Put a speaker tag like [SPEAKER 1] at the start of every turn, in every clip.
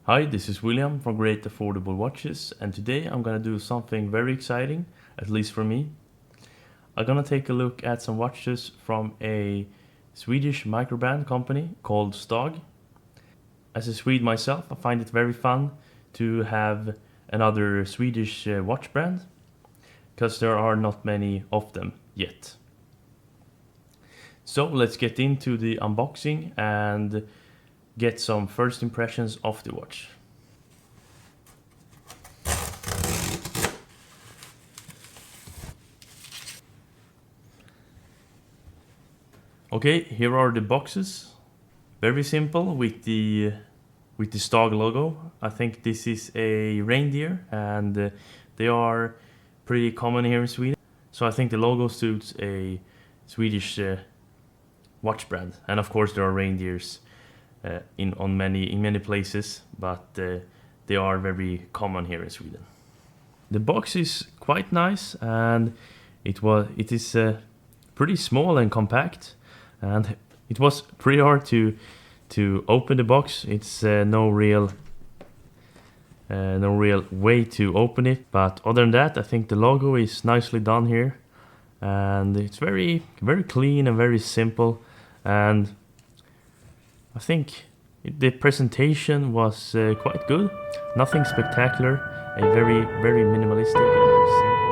[SPEAKER 1] Hi, this is William from Great Affordable Watches, and today I'm gonna do something very exciting, at least for me. I'm gonna take a look at some watches from a Swedish microbrand company called Stag. As a Swede myself, I find it very fun to have another Swedish watch brand, because there are not many of them yet. So let's get into the unboxing and get some first impressions of the watch. Okay, here are the boxes. Very simple with the Stag logo. I think this is a reindeer, and they are pretty common here in Sweden. So I think the logo suits a Swedish watch brand, and of course there are reindeers in many places, but they are very common here in Sweden. The box is quite nice, and it is pretty small and compact, and it was pretty hard to open the box. It's no real way to open it, but other than that, I think the logo is nicely done here, and it's very clean and very simple. And I think the presentation was quite good. Nothing spectacular. A very minimalistic and very simple.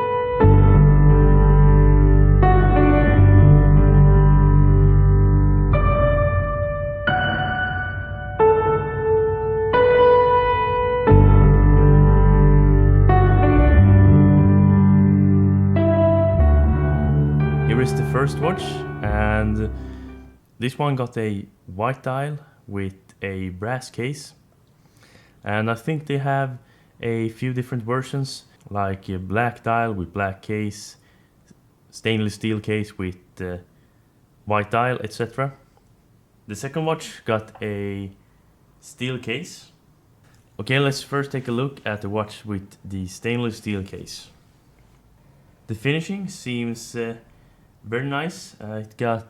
[SPEAKER 1] Here is the first watch, and this one got a white dial with a brass case, and I think they have a few different versions, like a black dial with black case, stainless steel case with white dial, etc. The second watch got a steel case. Okay, let's first take a look at the watch with the stainless steel case. The finishing seems very nice. It got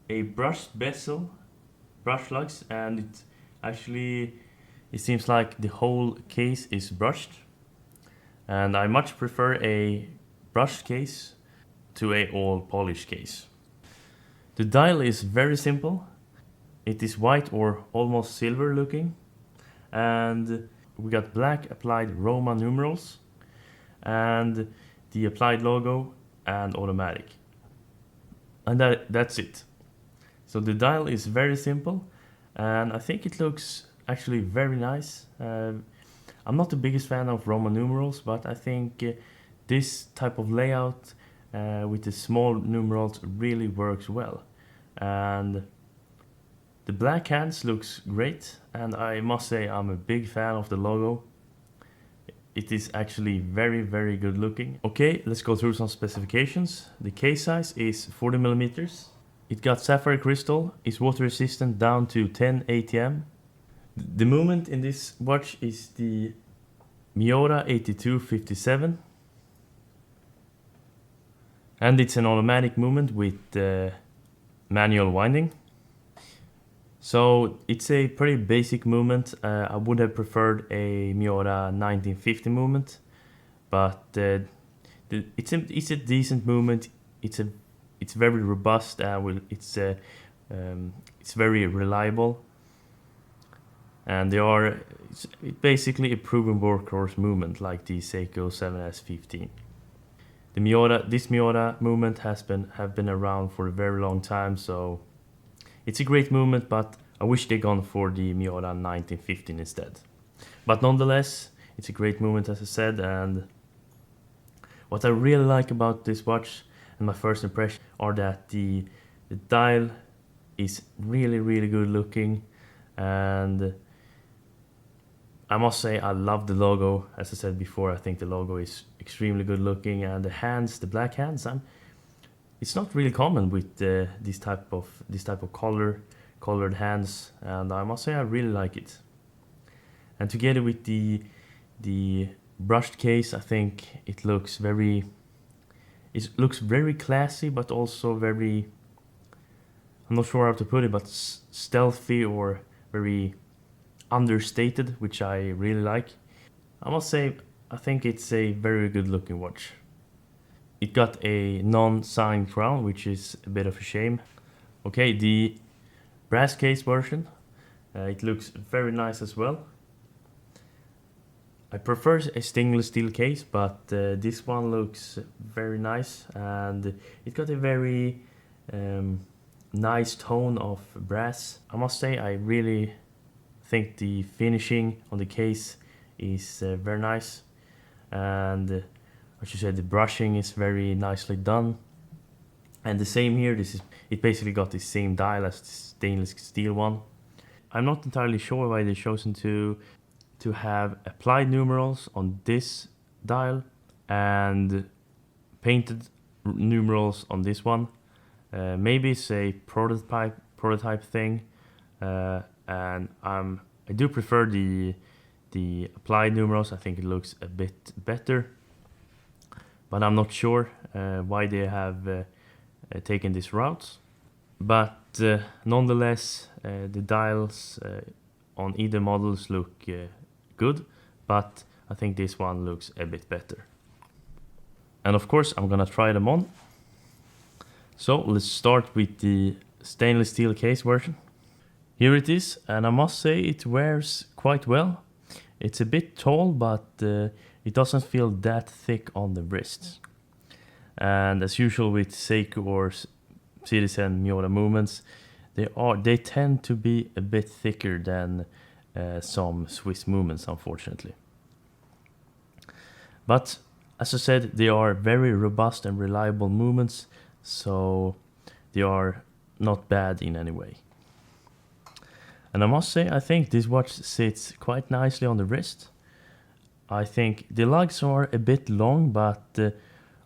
[SPEAKER 1] a brushed bezel, brush lugs, and it seems like the whole case is brushed, and I much prefer a brushed case to a all polished case. The dial is very simple. It is white or almost silver looking, and we got black applied Roman numerals and the applied logo and automatic, and that's it. So the dial is very simple, and I think it looks actually very nice. I'm not the biggest fan of Roman numerals, but I think this type of layout with the small numerals really works well. And the black hands looks great, and I must say I'm a big fan of the logo. It is actually very good looking. Okay, let's go through some specifications. The case size is 40 millimeters. It got sapphire crystal, is water resistant down to 10 ATM. The movement in this watch is the Miura 8257, and it's an automatic movement with manual winding. So it's a pretty basic movement. I would have preferred a Miura 1950 movement, but it's a decent movement. It's very robust. It's very reliable, and it's basically a proven workhorse movement like the Seiko 7S15. This Miura movement have been around for a very long time, so it's a great movement, but I wish they'd gone for the Miura 1915 instead. But nonetheless, it's a great movement, as I said, and what I really like about this watch and my first impression are that the dial is really good looking, and I must say I love the logo. As I said before, I think the logo is extremely good looking, and the black hands, it's not really common with this type of colored hands, and I must say I really like it. And together with the brushed case, I think it looks very classy, but also very, I'm not sure how to put it, but stealthy or very understated, which I really like. I must say, I think it's a very good looking watch. It got a non-signed crown, which is a bit of a shame. Okay, the brass case version, it looks very nice as well. I prefer a stainless steel case, but this one looks very nice, and it got a very nice tone of brass. I must say, I really think the finishing on the case is very nice, and I should say the brushing is very nicely done. And the same here, it basically got the same dial as the stainless steel one. I'm not entirely sure why they chosen to have applied numerals on this dial and painted numerals on this one. Maybe it's a prototype thing, and I do prefer the applied numerals. I think it looks a bit better, but I'm not sure why they have taken this route. But nonetheless, the dials on either models look good, but I think this one looks a bit better. And of course, I'm gonna try them on. So let's start with the stainless steel case version. Here it is, and I must say it wears quite well. It's a bit tall, but it doesn't feel that thick on the wrists. And as usual with Seiko or Citizen Miura movements, they tend to be a bit thicker than some Swiss movements, unfortunately. But as I said, they are very robust and reliable movements, so they are not bad in any way. And I must say, I think this watch sits quite nicely on the wrist. I think the lugs are a bit long, but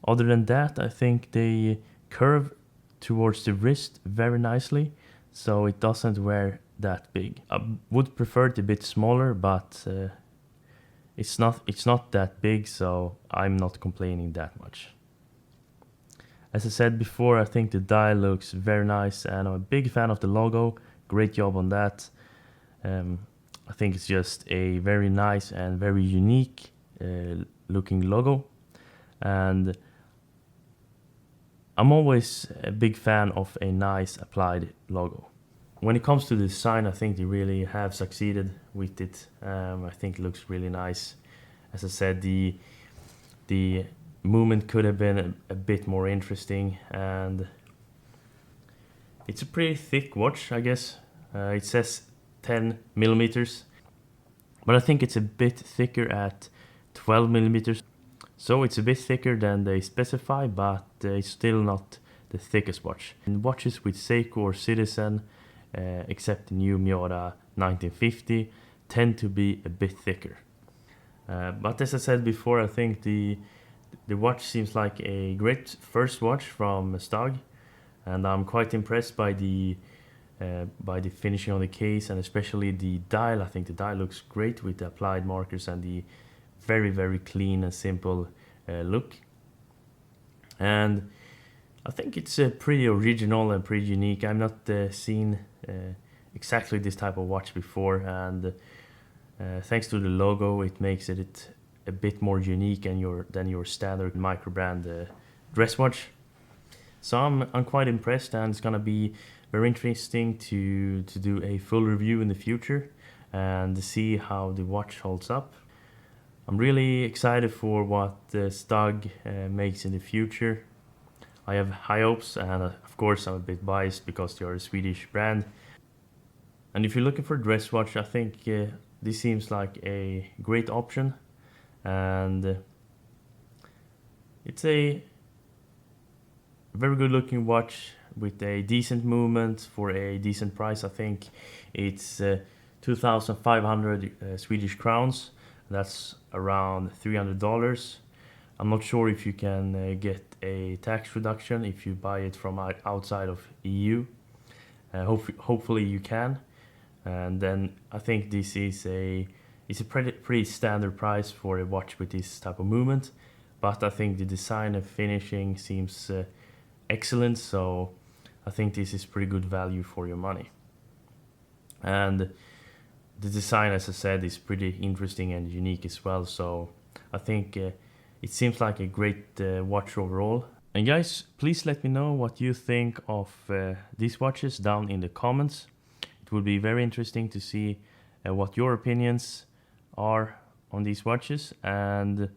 [SPEAKER 1] other than that, I think they curve towards the wrist very nicely, so it doesn't wear that big. I would prefer it a bit smaller, but it's not that big, so I'm not complaining that much. As I said before, I think the dial looks very nice, and I'm a big fan of the logo. Great job on that. I think it's just a very nice and very unique looking logo, and I'm always a big fan of a nice applied logo. When it comes to the design, I think they really have succeeded with it. I think it looks really nice. As I said, the movement could have been a bit more interesting, and it's a pretty thick watch, I guess. It says 10 millimeters, but I think it's a bit thicker at 12 millimeters. So it's a bit thicker than they specify, but it's still not the thickest watch. And watches with Seiko or Citizen, except the new Miura 1950, tend to be a bit thicker. But as I said before, I think the watch seems like a great first watch from Stag, and I'm quite impressed by the finishing on the case, and especially the dial. I think the dial looks great with the applied markers and the very, very clean and simple look. And I think it's pretty original and pretty unique. I've not seen exactly this type of watch before, and thanks to the logo, it makes it a bit more unique than your standard microbrand dress watch. So I'm quite impressed, and it's gonna be very interesting to do a full review in the future and see how the watch holds up. I'm really excited for what Stag makes in the future. I have high hopes, and of course I'm a bit biased because they are a Swedish brand. And if you're looking for a dress watch, I think this seems like a great option, and it's a very good looking watch with a decent movement for a decent price. I think it's 2,500 Swedish crowns. That's around $300. I'm not sure if you can get a tax reduction if you buy it from outside of EU. Hopefully you can. And then I think this is it's a pretty standard price for a watch with this type of movement. But I think the design and finishing seems excellent, so I think this is pretty good value for your money. And the design, as I said, is pretty interesting and unique as well. So I think it seems like a great watch overall. And guys, please let me know what you think of these watches down in the comments. It will be very interesting to see what your opinions are on these watches, and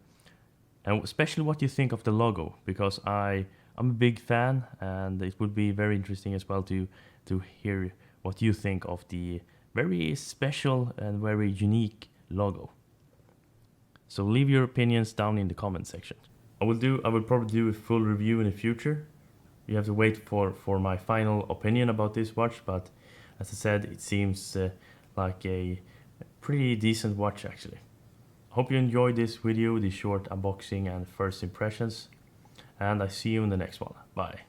[SPEAKER 1] especially what you think of the logo, because I'm a big fan, and it would be very interesting as well to hear what you think of the very special and very unique logo. So leave your opinions down in the comment section. I will probably do a full review in the future. You have to wait for my final opinion about this watch, but as I said, it seems like a pretty decent watch actually. Hope you enjoyed this video, the short unboxing and first impressions, and I see you in the next one. Bye.